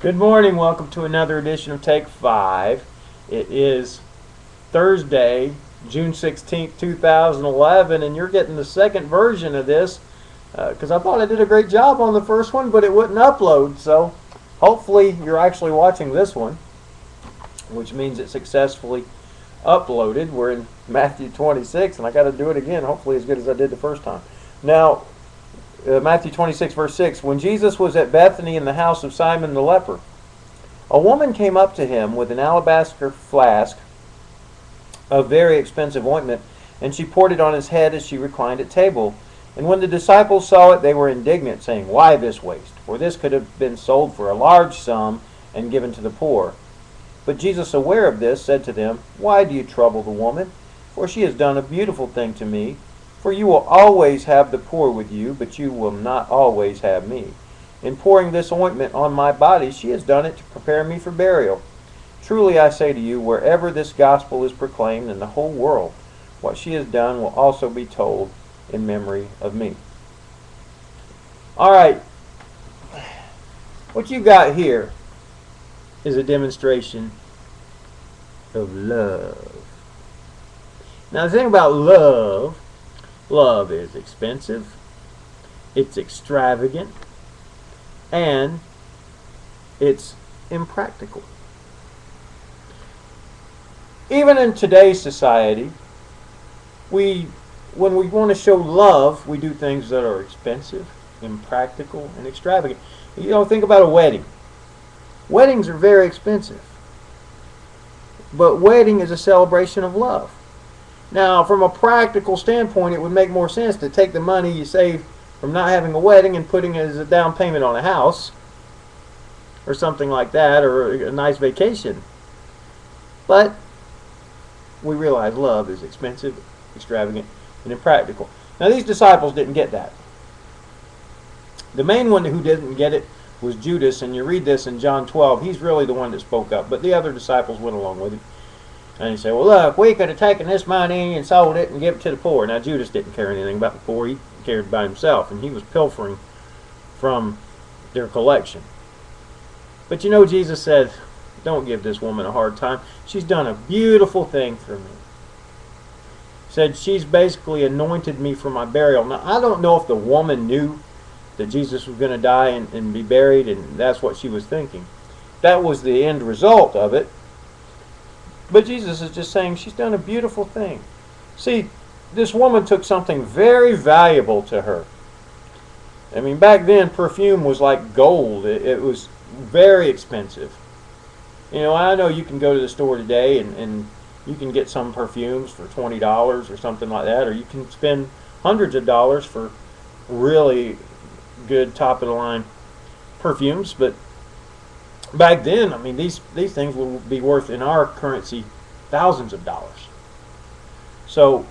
Good morning. Welcome to another edition of Take 5. It is Thursday, June 16th, 2011, and you're getting the second version of this because I thought I did a great job on the first one, but it wouldn't upload. So hopefully you're actually watching this one, which means it successfully uploaded. We're in Matthew 26, and I got to do it again, hopefully as good as I did the first time. Now, Matthew 26, verse 6, when Jesus was at Bethany in the house of Simon the leper, a woman came up to him with an alabaster flask of very expensive ointment, and she poured it on his head as she reclined at table. And when the disciples saw it, they were indignant, saying, "Why this waste? For this could have been sold for a large sum and given to the poor." But Jesus, aware of this, said to them, "Why do you trouble the woman? For she has done a beautiful thing to me. For you will always have the poor with you, but you will not always have me. In pouring this ointment on my body, she has done it to prepare me for burial. Truly I say to you, wherever this gospel is proclaimed in the whole world, what she has done will also be told in memory of me." All right, what you got here is a demonstration of love. Now the thing about love is expensive, it's extravagant, and it's impractical. Even in today's society, when we want to show love, we do things that are expensive, impractical, and extravagant. Think about a wedding. Weddings are very expensive, but wedding is a celebration of love. Now, from a practical standpoint, it would make more sense to take the money you save from not having a wedding and putting it as a down payment on a house or something like that, or a nice vacation. But we realize love is expensive, extravagant, and impractical. Now, these disciples didn't get that. The main one who didn't get it was Judas, and you read this in John 12. He's really the one that spoke up, but the other disciples went along with him. And he said, "Well, look, we could have taken this money and sold it and given it to the poor." Now, Judas didn't care anything about the poor. He cared about himself, and he was pilfering from their collection. But Jesus said, "Don't give this woman a hard time. She's done a beautiful thing for me." He said, "She's basically anointed me for my burial." Now, I don't know if the woman knew that Jesus was going to die and be buried, and that's what she was thinking. That was the end result of it. But Jesus is just saying she's done a beautiful thing. See, this woman took something very valuable to her. I mean, back then, perfume was like gold. It was very expensive. I know you can go to the store today and you can get some perfumes for $20 or something like that, or you can spend hundreds of dollars for really good top-of-the-line perfumes. But back then, I mean, these things will be worth in our currency thousands of dollars. So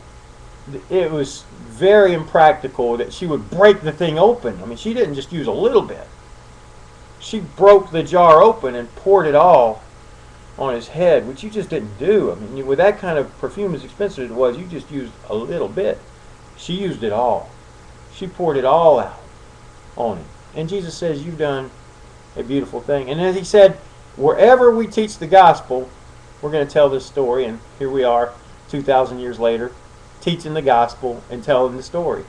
it was very impractical that she would break the thing open. I mean, she didn't just use a little bit. She broke the jar open and poured it all on his head, which you just didn't do. I mean, with that kind of perfume, as expensive as it was, you just used a little bit. She used it all. She poured it all out on him. And Jesus says, "You've done a beautiful thing." And as he said, wherever we teach the gospel, we're going to tell this story. And here we are 2,000 years later, teaching the gospel and telling the story.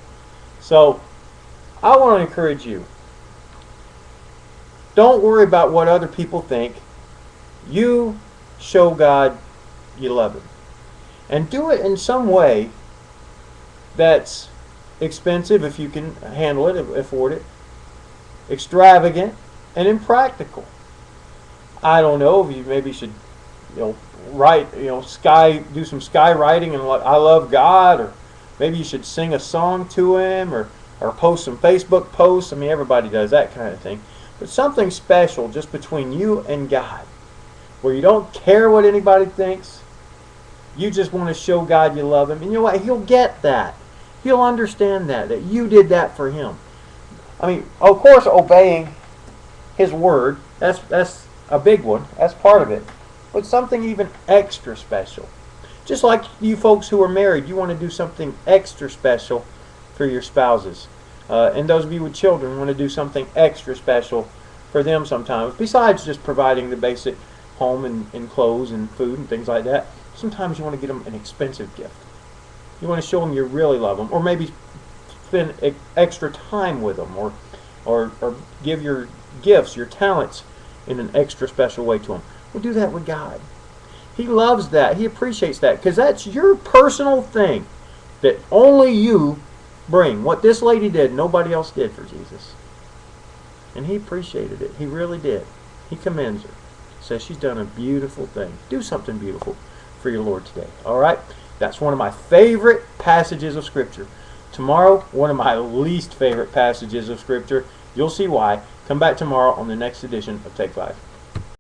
So I want to encourage you, don't worry about what other people think. You show God you love him, and do it in some way that's expensive if you can handle it, afford it, extravagant, and impractical. I don't know if you maybe should write, do some skywriting and I love God, or maybe you should sing a song to him, or post some Facebook posts. I mean, everybody does that kind of thing. But something special just between you and God, where you don't care what anybody thinks. You just want to show God you love him. And you know what? He'll get that. He'll understand that you did that for him. I mean, of course, obeying his word, that's a big one. That's part of it. But something even extra special. Just like you folks who are married, you want to do something extra special for your spouses. And those of you with children want to do something extra special for them sometimes, besides just providing the basic home and clothes and food and things like that. Sometimes you want to get them an expensive gift. You want to show them you really love them, or maybe spend extra time with them, or give your gifts, your talents, in an extra special way to them. Well, do that with God. He loves that. He appreciates that, because that's your personal thing that only you bring. What this lady did, nobody else did for Jesus. And He appreciated it. He really did. He commends her. Says she's done a beautiful thing. Do something beautiful for your Lord today. All right? That's one of my favorite passages of Scripture. Tomorrow, one of my least favorite passages of Scripture. You'll see why. Come back tomorrow on the next edition of Take 5.